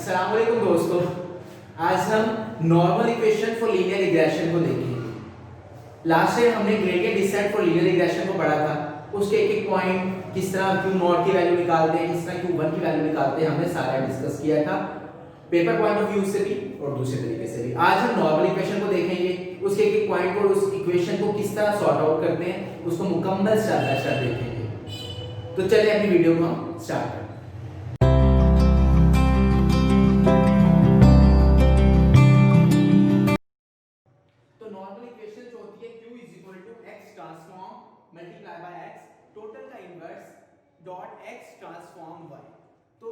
अस्सलाम वालेकुम दोस्तों, आज हम normal equation for linear regression को देखेंगे। लास्ट टाइम हमने gradient descent for linear regression को पढ़ा था। उसके एक एक पॉइंट, किस तरह क्यू नॉट की वैल्यू निकालते हैं, किस तरह क्यू वन की वैल्यू निकालते हैं, हमने सारा डिस्कस किया था पेपर पॉइंट ऑफ व्यू से भी और दूसरे तरीके से भी। आज हम नॉर्मल इक्वेशन को देखेंगे, उसके एक एक पॉइंट को, उस इक्वेशन को किस तरह सॉर्ट आउट करते हैं, उसको मुकम्मल स्टेप बाय स्टेप देखेंगे। तो चलिए अपनी वीडियो को हम स्टार्ट करते हैं। नॉर्मल इक्वेशन जो होती है q is equal to x transform multiply by x total का inverse dot x transform y। तो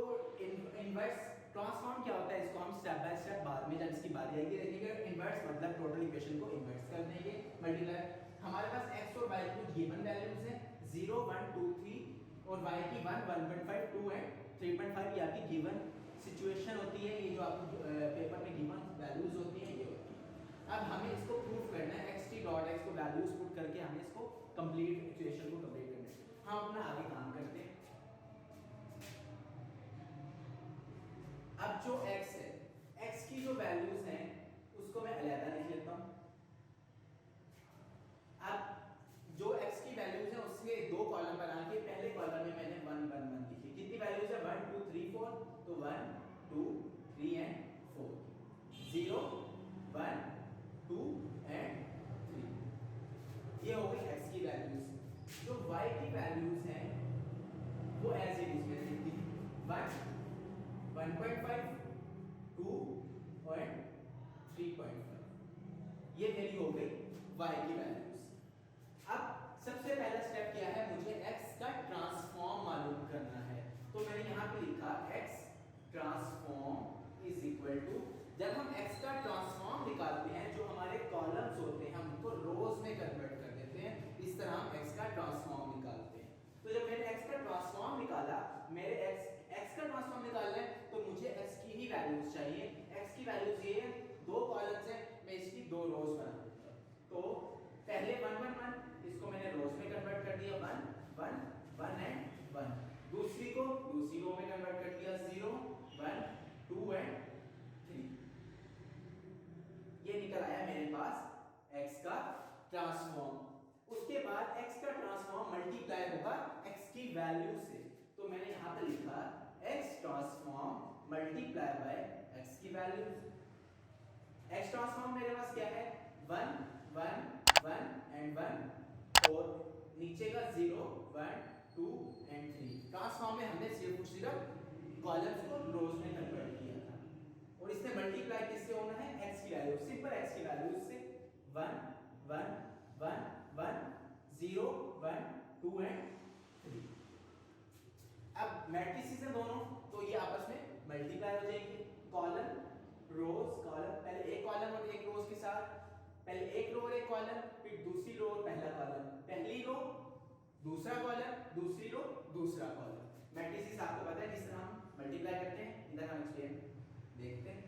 इनवर्स ट्रांसफॉर्म क्या होता है, इसको हम स्टेप बाय स्टेप बाद में जब इसकी बारी आएगी देखेंगे। इनवर्स मतलब टोटल इक्वेशन को इनवर्स कर देंगे मल्टीप्लाई। हमारे पास x और y की गिवन वैल्यूज हैं 0 1 2 3 और y की 1 1.5 2 एंड 3.5 ये आपकी गिवन सिचुएशन होती है। ये जो आपको पेपर में गिवन वैल्यूज होती हैं ये होती है। अब हमें इसको प्रूफ करना है, xt डॉट x को वैल्यूज पुट करके हमें इसको कंप्लीट इक्वेशन को कंप्लीट करना है। हम अपना आगे काम करते हैं। अब जो x है, x की जो वैल्यूज हैं उसको मैं अलग लिख लेता हूं। अब जो x की वैल्यूज है उसके दो कॉलम बना के पहले कॉलम में मैंने 1 1 1 लिखी। कितनी वैल्यूज है 1 2 3 4, तो 1 2 3 एंड 4 0 1 2 एंड 3। ये हो गई x की वैल्यूज। जो y की वैल्यूज हैं वो एज इट इज मैंने लिख दी 1 1.5 2 और 3.5। ये मेरी हो गई y की वैल्यूज। अब सबसे पहला स्टेप क्या है, मुझे x का ट्रांसफॉर्म मालूम करना है। तो मैंने यहां पे लिखा x transform is equal to, जब हम x का ट्रांसफॉर्म निकालते हैं जो हमारे कॉलम्स होते हैं हम उनको रोज में कन्वर्ट कर देते हैं। इस तरह हम x का ट्रांसफॉर्म निकालते हैं। तो जब मैंने x का ट्रांसफॉर्म निकाला, मेरे x का ट्रांसफॉर्म निकालना है तो मुझे x की ही वैल्यूज चाहिए। x की वैल्यूज ये है, दो कॉलम्स हैं, मैं इसकी दो रोज बना देता हूं। तो पहले 1 1 1 इसको मैंने रोज में कन्वर्ट कर दिया 1 1 1 एंड 1। दूसरी को दूसरी रो में कन्वर्ट कर दिया 0 1 2 एंड 3। ये निकल आया मेरे पास x का ट्रांसफॉर्म। उसके बाद x का ट्रांसफॉर्म मल्टीप्लाई होगा x की वैल्यू से। तो मैंने यहां पे लिखा x transform multiply by x की वैल्यू। x ट्रांसफॉर्म मेरे पास क्या है 1 1 1 एंड 1 और नीचे का 0 1 2 एंड 3। ट्रांसफॉर्म में हमने सिर्फ कॉलम्स को रोज में कन्वर्ट किया था और इसने मल्टीप्लाई किससे होना है x की वैल्यू, सिंपल x की वैल्यू से 1 1 1 1 0 1 2 एंड 3। अब मैट्रिसेस हैं दोनों तो ये आपस में मल्टीप्लाई हो जाएंगे। कॉलम रोज, कॉलम पहले एक कॉलम और एक रोज के साथ, पहले एक रो और एक कॉलम, फिर दूसरी रो और पहला कॉलम, पहली रो दूसरा कॉलम, दूसरी रो दूसरा कॉलम। मैट्रिसेस आपको पता है किस तरह हम मल्टीप्लाई करते हैं, इधर हम एक्सप्लेन देखते हैं।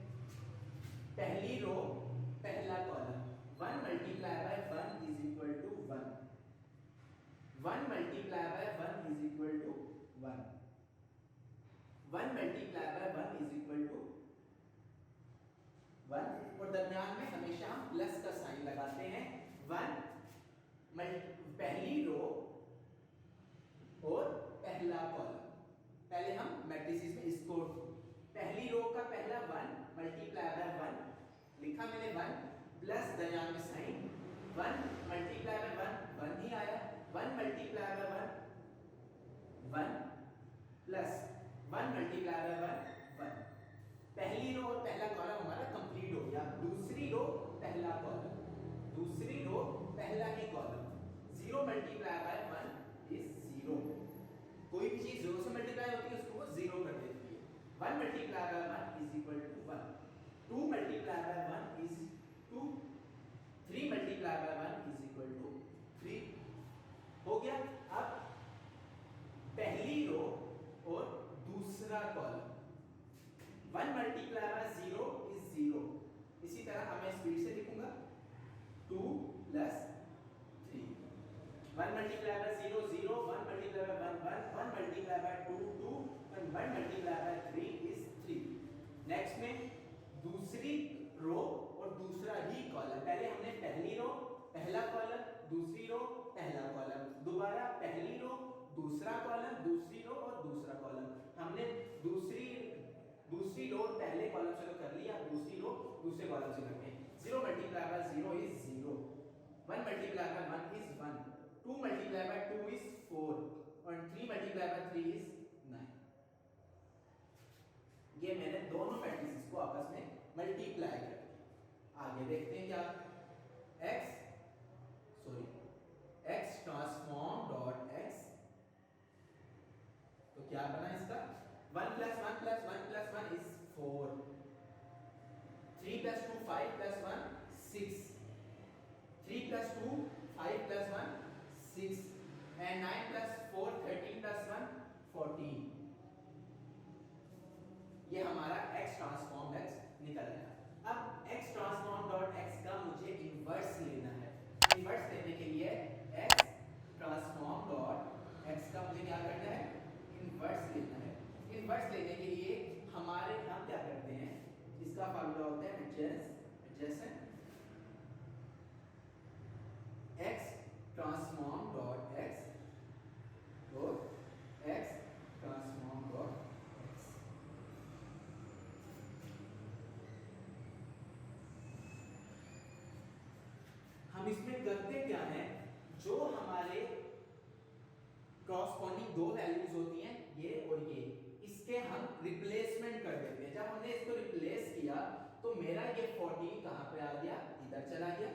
पहली रो पहला column 1 multiply by 1 is equal to 1 1 multiply by 1 is equal to 1 1 multiply by 1 is equal to 1 और दरमियान में हमेशा हम प्लस का साइन लगाते हैं। 1 पहली रो और पहला कॉलम। पहले हम मैट्रिसेस में इसको पहली रो का पहला 1 मल्टीप्लाई बाय 1 लिखा मैंने 1 प्लस दरमियान में साइन 1 मल्टीप्लाई बाय 1 1 ही आया 1 multiply by 1 1 plus 1 multiply by 1 पहली रो और पहला कॉलम हमारा कंप्लीट हो गया। दूसरी रो पहला कॉलम, दूसरी रो पहला ही कॉलम 0 मल्टीप्लाई बाय 1 इज 0। कोई भी चीज 0 से मल्टीप्लाई होती है उसको वो 0 कर देती है। 1 multiply by 1 is equal to 1 2 multiply by 1 is 2 3 multiply by 1 is equal to 3 हो गया। अब पहली रो और दूसरा कॉलम 1 मल्टीप्लाई बाय 0 इज 0। इसी तरह अब मैं स्पीड से लिखूंगा 2 plus 3 1 multiply bye 0 0 1 multiply by 1 1 1 multiply bye 2 2 and 1 multiply bye 3 is 3। Next दोबारा पहली रो दूसरा कॉलम, दूसरी रो और दूसरा कॉलम। हमने दूसरी रो पहले कॉलम से तो कर लिया, दूसरी रो दूसरे कॉलम से करते हैं। 0 multiply by 0 is 0, 1 multiply by 1 is 1, 2 multiply bye 2 is 4 और 3 मल्टीप्लाई बाय 3 इज 9। ये मैंने दोनों मैट्रिसेस को आपस में मल्टीप्लाई कर दिया। आगे देखते हैं क्या, x ट्रांसफॉर्म डॉट x, तो क्या बना इसका 1 + 1 + 1 + 1 इज 4, 3 + 2 5 + 1 6, 3 + 2 5 + 1 6 and 9 + 4 13 + 1 14। ये हमारा x ट्रांसफॉर्म x निकल आया। अब x ट्रांसफॉर्म डॉट x का मुझे इनवर्स लेना है। इनवर्स लेने के लिए x ट्रांसफॉर्म डॉट x का मुझे क्या करना है, इनवर्स लेना है। इनवर्स लेने के लिए हम क्या करते हैं, इसका फार्मूला होता है adjacent x transform dot x तो x ट्रांसफॉर्म डॉट x। हम इसमें करते क्या है, जो हमारे क्रॉसपॉन्डिंग दो वैल्यूज होती हैं ये और ये, इसके हम रिप्लेसमेंट कर देते हैं। जब हमने इसको रिप्लेस किया तो मेरा ये 14 कहां पे आ गया, इधर चला गया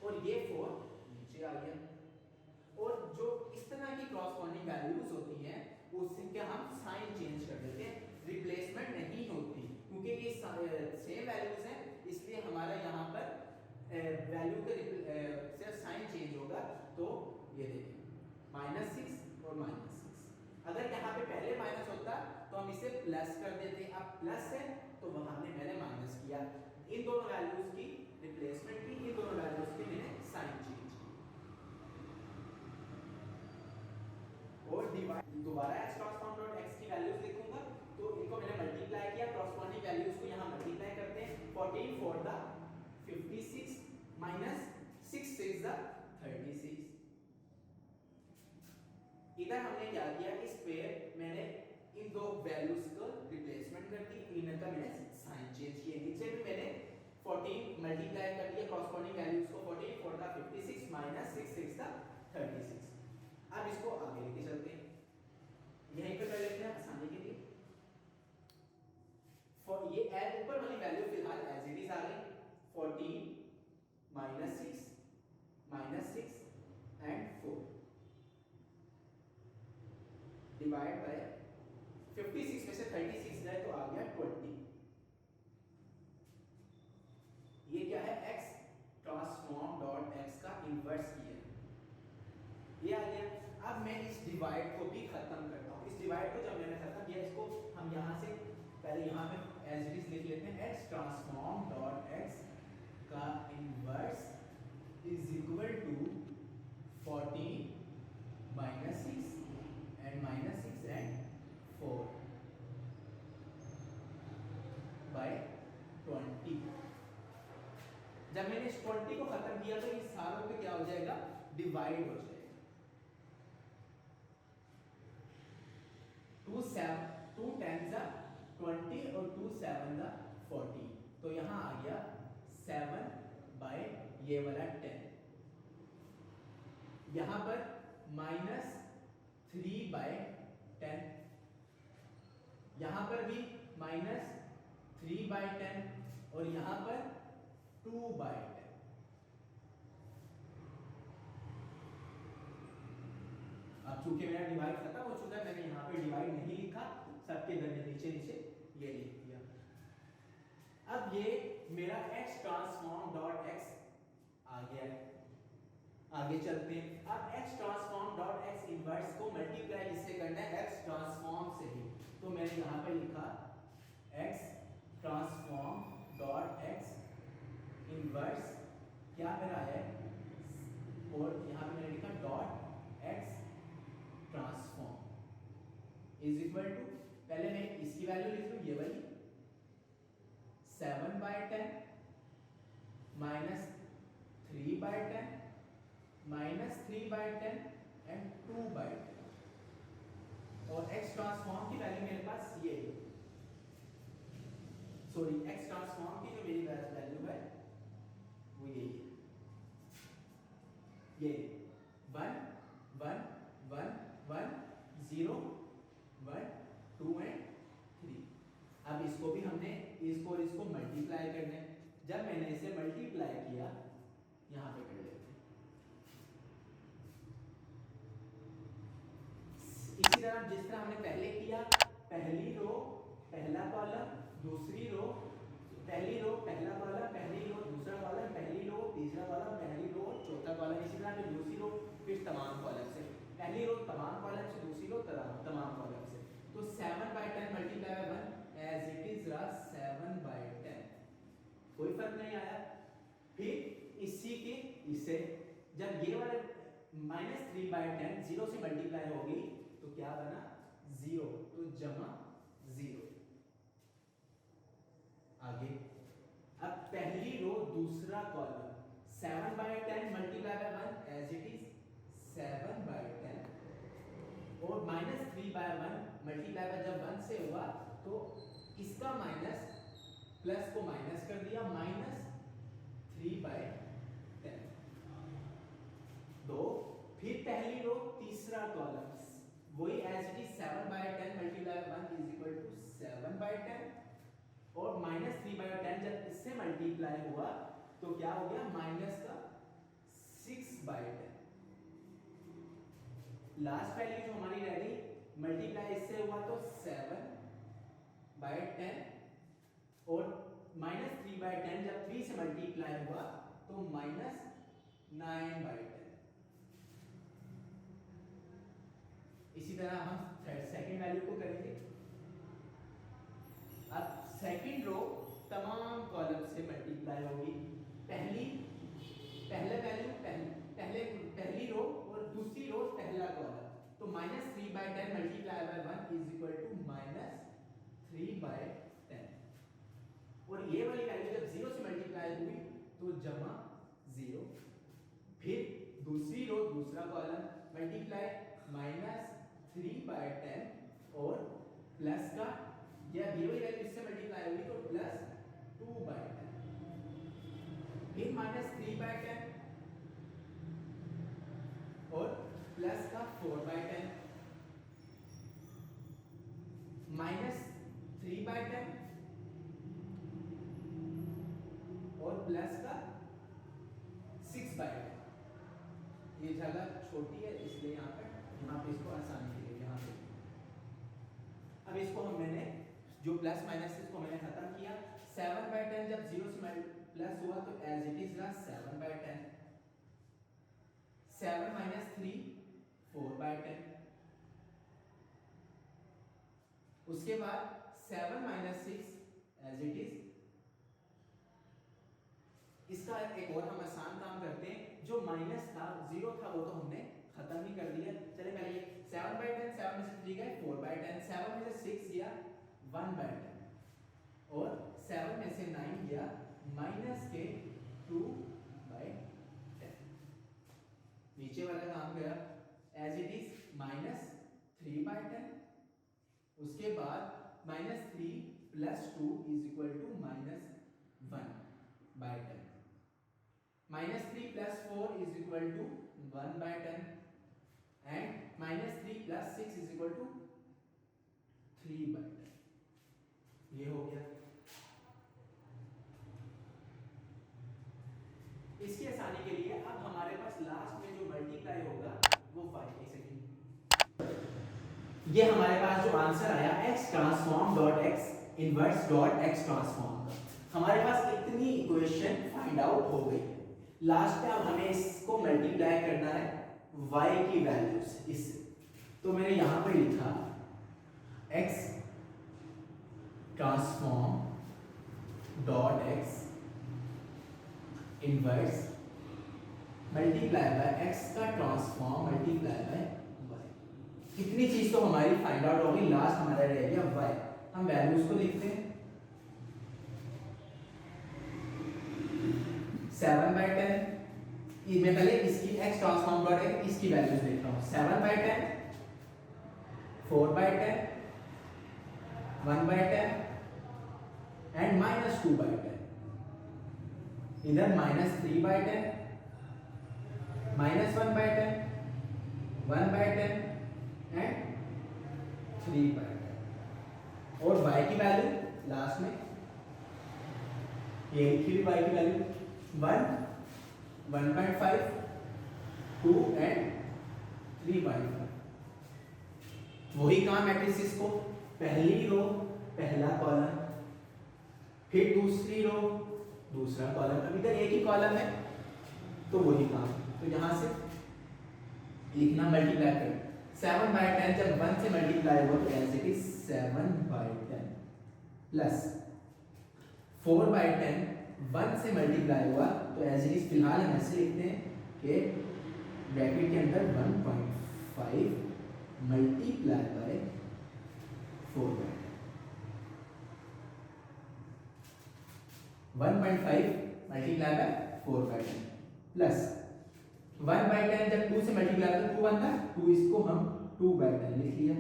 और ये 4 नीचे आ गया। और जो इस तरह की क्रॉसपॉन्डिंग वैल्यूज होती हैं उसके हम साइन चेंज कर देते हैं, रिप्लेसमेंट नहीं होती क्योंकि ये सेम वैल्यूज हैं, इसलिए हमारा यहाँ पर वैल्यू के सिर्फ साइन चेंज होगा। तो ये देखिए -6 और -6, अगर यहाँ पे पहले माइनस होता तो हम इसे प्लस कर देते, अब प्लस है तो वहां मैंने माइनस किया। इन दोनों वैल्यूज की रिप्लेसमेंट की, इन दोनों वैल्यूज की मैंने साइन चेंज की। और डिवाइड दोबारा x ट्रांसफॉर्म डॉट x की वैल्यूज लिखूंगा, तो इनको मैंने मल्टीप्लाई किया, क्रॉसपॉन्डिंग वैल्यूज को यहाँ मल्टीप्लाई करते हैं। 14 4 द 56 -6 6 द 36। इधर हमने क्या किया, इस पे मैंने इन दो वैल्यूज को रिप्लेसमेंट कर दी, इनका मैंने साइन चेंज किया। नीचे भी मैंने 14 मल्टीप्लाई कर दिया क्रॉसपॉन्डिंग वैल्यूज को, 14 4 द 56 -6 6 द 36। अब इसको आगे लेके चलते हैं, यहीं पे कर लेते हैं आसानी के लिए। ये ऊपर वाली वैल्यू फिलहाल एज इट इज आ गई, 14 -6 एंड 4 डिवाइड बाय 56 में से 36 गए तो आ गया 20। ये क्या है, x ट्रांसफॉर्म डॉट x का इनवर्स किया, ये आ गया। अब मैं इस डिवाइड को भी खत्म करता हूं। इस डिवाइड को जब मैंने खत्म किया, इसको हम यहां से पहले यहां पे एज इट इज लिख लेते हैं, x ट्रांसफॉर्म डॉट x का inverse is equal to 14 -6 and -6 and 4 by 20। जब मैंने इस 20 को खत्म किया तो इस सारों पे क्या हो जाएगा, डिवाइड हो जाएगा। 2 10 20 और 2 7 40, तो यहां आ गया 7 बाय ये वाला 10। यहां पर -3 बाय 10, यहां पर भी -3 बाय 10 और यहां पर 2 बाय 10। अब चूंकि मेरा डिवाइड खत्म हो चुका है, मैंने यहाँ पे डिवाइड नहीं लिखा, सबके दर नीचे नीचे ये लिख दिया। अब ये मेरा x ट्रांसफॉर्म डॉट x आ गया है। आगे चलते हैं, अब x transform dot x inverse को मल्टीप्लाई किससे करना है, x ट्रांसफॉर्म से ही। तो मैंने यहाँ पे लिखा x transform dot x inverse क्या मेरा है, और यहाँ पे मैंने लिखा dot x transform is equal to, पहले मैं इसकी वैल्यू लिख लूं, ये वाली 7 बाय 10 -3 बाय 10 -3/10 एंड 2/10, और x ट्रांसफॉर्म की वैल्यू मेरे पास ये है, सॉरी x ट्रांसफॉर्म की जो मेरी वैल्यू है वो यही है, ये 1 1 1 1 0 1 2 एंड 3। अब इसको भी हमने इसको और इसको मल्टीप्लाई करना है। जब मैंने इसे मल्टीप्लाई किया, यहां पे कर लेते हैं, इसी तरह जिस तरह हमने पहले किया, पहली रो पहला कॉलम, दूसरी रो पहली रो पहला कॉलम, पहली रो दूसरा कॉलम, पहली रो तीसरा कॉलम, पहली रो चौथा कॉलम, इसी तरह फिर दूसरी रो, फिर तमाम कॉलम से, पहली रो तमाम कॉलम से, दूसरी रो तमाम कॉलम से। तो 7/10 multiply by 1 as it is रहा 7/10, कोई फर्क नहीं आया। फिर इसी के इसे जब ये वाले -3/10 0 से मल्टीप्लाई होगी तो क्या बना 0, तो जमा 0। आगे अब पहली रो दूसरा column 7/10 multiply by 1 as it is 7/10, और -3/1 मल्टीप्लाई बाय जब 1 से हुआ तो इसका माइनस प्लस को माइनस कर दिया, -3/10। दो फिर पहली रो तीसरा कॉलम वही as it is 7/10 multiply by 1 is equal to 7/10, और -3/10 जब इससे मल्टीप्लाई हुआ तो क्या हो गया माइनस का 6/10। लास्ट वैल्यू जो हमारी रह गई, मल्टीप्लाई इससे हुआ तो 7/10, और -3/10 जब 3 से मल्टीप्लाई हुआ तो -9/10। इसी तरह हम सेकंड वैल्यू को करेंगे। अब सेकंड रो तमाम कॉलम से मल्टीप्लाई होगी, पहली रो और दूसरी रो पहला कॉलम, तो -3/10 multiply by 1 is equal to -3/10, और ये वाली वैल्यू जब 0 से मल्टीप्लाई हुई तो जमा 0। फिर दूसरी रो दूसरा कॉलम मल्टीप्लाई -3/10 और प्लस का या ये वाली वैल्यू इससे मल्टीप्लाई होगी तो +2/10, फिर -3/10 और प्लस का 4/10, -3/10 और प्लस का 6/10। ये जगह छोटी है इसलिए यहाँ पे इसको आसानी के लिए यहाँ पे, अब इसको मैंने जो प्लस माइनस इसको मैंने खत्म किया। 7/10 जब 0 से प्लस हुआ तो एज इट इज रहा 7/10, 7 - 3 4/10, उसके बाद 7 - 6 एज इट इज। इसका एक और हम आसान काम करते हैं, जो माइनस था 0 था वो तो हमने खत्म ही कर दिया। चले पहले 7/10 7 में से 3 गए 4/10, 7 में से 6 गया 1/10, और 7 में से 9 गया -2/10। नीचे वाला काम गया एज इट इज -3/10, उसके बाद -3 + 2 = -1/10, -3 + 4 = 1/10, and -3 + 6 = 3/10। ये हो गया। इसकी आसानी के लिए अब हमारे पास लास्ट में जो मल्टीप्लाई होगा वो y, ये हमारे पास जो आंसर आया x transform dot x inverse dot x transform, हमारे पास इतनी इक्वेशन फाइंड आउट हो गई। लास्ट में अब हमें इसको मल्टीप्लाई करना है y की वैल्यूज इससे, तो मैंने यहां पर लिखा x transform dot x inverse multiply by x का ट्रांसफॉर्म मल्टीप्लाई बाय y। इतनी चीज तो हमारी फाइंड आउट होगी। लास्ट हमारा रह गया y। हम वैल्यूज को लिखते हैं 7/10 मैं पहले इसकी x ट्रांसफॉर्म डॉट एक्स इसकी वैल्यूज देख रहा हूँ 7/10, 4/10, 1/10 एंड -2/10. इधर -3/10, -1/10, 1/10 एंड 3/10. और y की वैल्यू लास्ट में ये लिखी हुई y की वैल्यू 1, 1.5, 2 एंड 3/5. वही काम मैट्रिसेस को पहली रो पहला कॉलम, फिर दूसरी रो दूसरा कॉलम. अब इधर एक ही कॉलम है तो वही काम. तो यहाँ से लिखना मल्टीप्लाई कर 7/10 जब 1 से मल्टीप्लाई हो तो ऐसे कि 7/10 प्लस 4/10 1 से मल्टीप्लाई हुआ तो एज इट इज फिलहाल हम ऐसे लिखते हैं कि ब्रैकेट के अंदर 1.5 multiply bye 4/10. 1.5 multiply bye 4/10 plus 1/10 जब 2 से मल्टीप्लाई तो 2 बनता है, 2 इसको हम 2/10 लिख लिया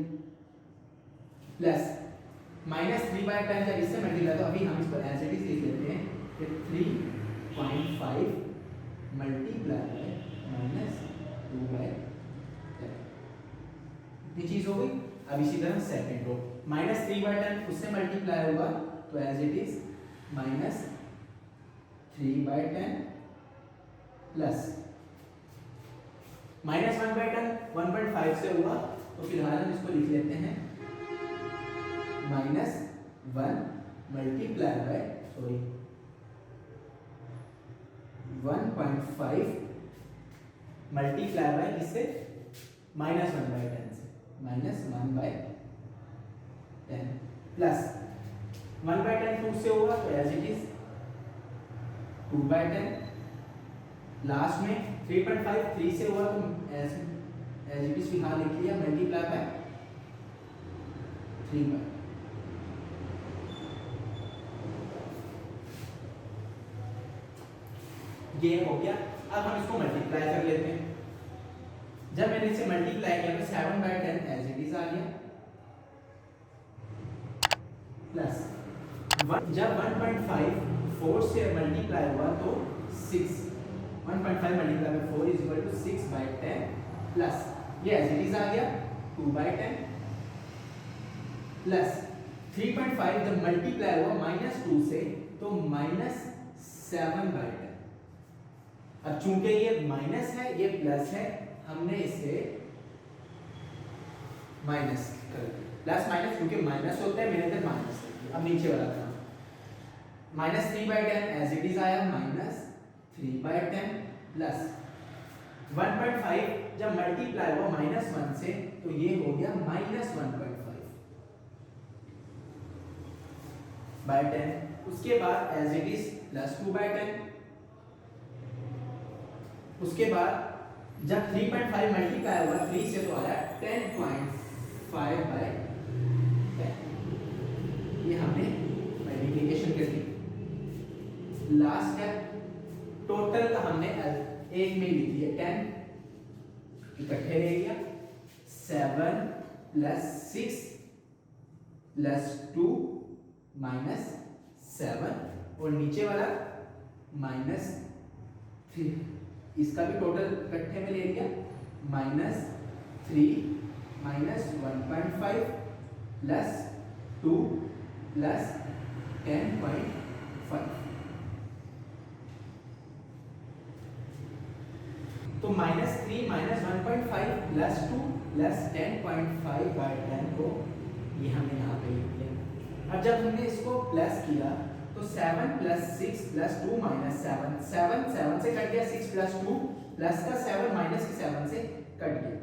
प्लस -3/10 जब इससे मल्टीप्लाई तो अभी हम इसको एज इट इज लिख लेते हैं कि 3.5 मल्टीप्लाई बाय -2/10. ये चीज हो गई. अब इसी तरह सेकंड रो -3/10 उससे मल्टीप्लाई होगा तो एज इट इज -3/10 प्लस -1/10 1.5 से हुआ तो फिलहाल हम इसको लिख लेते हैं -1 मल्टीप्लाई बाय 1.5 मल्टीप्लाई बाय इससे -1/10 से -1/10 प्लस 1/10 2 से होगा तो एज इट इज 2/10. लास्ट में 3.5 3 से हुआ तो एज इट इज फिलहाल लिख लिया मल्टीप्लाई बाय 3/10. ये हो गया. अब हम इसको मल्टीप्लाई कर लेते हैं. जब मैंने इसे मल्टीप्लाई किया तो 7/10 एज इट इज आ गया प्लस जब 1.5 4 से मल्टीप्लाई हुआ तो 6 1.5 multiply by 4 is equal to 6/10 plus ये एज इट इज आ गया 2/10 प्लस 3.5 जब मल्टीप्लाई हुआ -2 से तो -7/10. अब चूंकि ये माइनस है ये प्लस है हमने इसे माइनस कर दिया. प्लस माइनस क्योंकि माइनस होता है मैंने इधर माइनस कर दिया. अब नीचे वाला था -3/10 एज इट इज आया -3/10 प्लस 1.5 जब मल्टीप्लाई हुआ -1 से तो ये हो गया -1.5/10. उसके बाद एज इट इज +2/10. उसके बाद जब 3.5 मल्टीप्लाई हुआ 3 से तो आया 10.5/10. ये हमने मल्टीप्लिकेशन कर दी. लास्ट है टोटल का हमने एक में लिख दिया 10 इकट्ठे ले लिया 7 + 6 + 2 -7 और नीचे वाला -3 इसका भी टोटल इकट्ठे में ले लिया -3 -1.5 + 2 + 10.5. तो -3 -1.5 + 2 + 10.5/10 को ये हमने यहाँ पे लिख दिया. अब जब हमने इसको प्लस किया तो 7 + 6 + 2 -7 7 7 से कट गया 6 + 2 प्लस का 7 माइनस के 7 से कट गया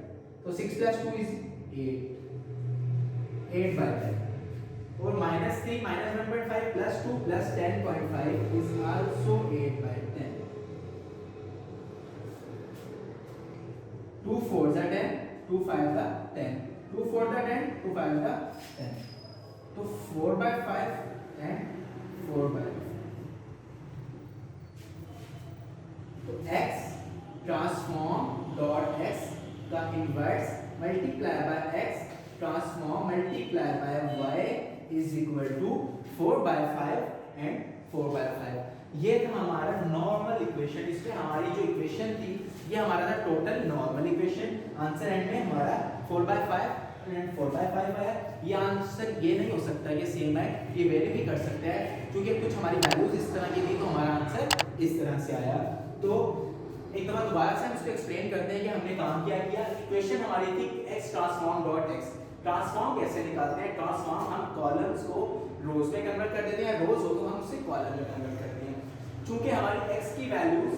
तो 6 + 2 इज 8/10 और -3 -1.5 + 2 + 10.5 is also 8/10. 2 4s are 10 2 5s are 10 2 4s are 10 2 5s are 10 तो 4/5 and 4/5 तो x 4/5 एंड 4/5। ये था हमारा नॉर्मल इक्वेशन। इसमें हमारी जो इक्वेशन थी ये हमारा था total normal equation. Answer and में हमारा 4/5 एंड 4/5 है। ये आंसर ये नहीं हो सकता कि सेम है, ये वेरी भी कर सकते हैं क्योंकि कुछ हमारी वैल्यूज इस तरह की थी तो हमारा आंसर इस तरह से आया। तो एक दफा दोबारा से हम इसको एक्सप्लेन करते हैं कि हमने काम क्या किया। इक्वेशन हमारी थी x transform dot x। Transform कैसे निकालते हैं? ट्रांसफॉर्म हम कॉलम्स को रोज में कन्वर्ट कर देते हैं, रोज हो तो हम उसे कॉलम में कन्वर्ट करते हैं। चूंकि हमारी x की वैल्यूज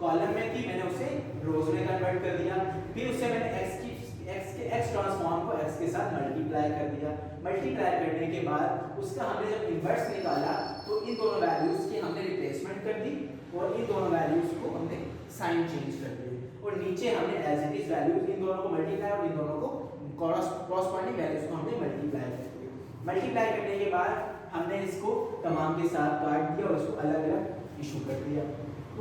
कॉलम में थी मैंने उसे रोज में कन्वर्ट कर दिया। फिर उससे मैंने x ट्रांसफॉर्म को x के साथ मल्टीप्लाई कर दिया। मल्टीप्लाई करने के बाद उसका हमने जब इन्वर्स निकाला तो इन दोनों वैल्यूज की हमने रिप्लेसमेंट कर दी और इन दोनों वैल्यूज को हमने साइन चेंज कर दिए और नीचे हमने एज इट इज वैल्यूज इन दोनों को मल्टीप्लाई और इन दोनों को कॉरस्पॉन्डिंग वैल्यूज को हमने मल्टीप्लाई कर दिया। मल्टीप्लाई करने के बाद हमने इसको तमाम के साथ काट दिया और इसको अलग अलग इशू कर दिया।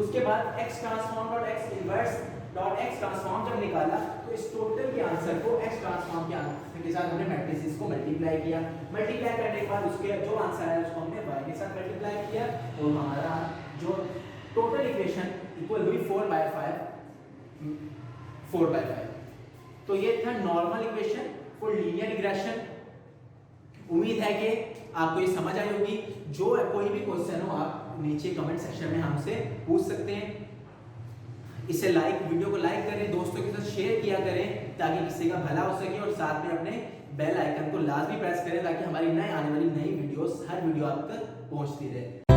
उसके बाद x transform dot x inverse dot x transform जब निकाला तो इस टोटल के आंसर को x ट्रांसफॉर्म के आंसर के साथ हमने मैट्रिसेस को मल्टीप्लाई किया। मल्टीप्लाई करने के बाद उसके जो आंसर आया उसको हमने y के साथ मल्टीप्लाई किया और हमारा जो टोटल इक्वेशन इक्वल हुई 4/5। तो ये था normal equation for linear regression. उम्मीद है कि आपको ये समझ आई होगी। जो कोई भी क्वेश्चन हो आप नीचे कमेंट सेक्शन में हमसे पूछ सकते हैं। इसे वीडियो को लाइक करें, दोस्तों के साथ शेयर किया करें ताकि किसी का भला हो सके और साथ में अपने बेल आइकन को लाजमी प्रेस करें ताकि हमारी आने वाली नई वीडियोस हर वीडियो आप तक पहुंचती रहे।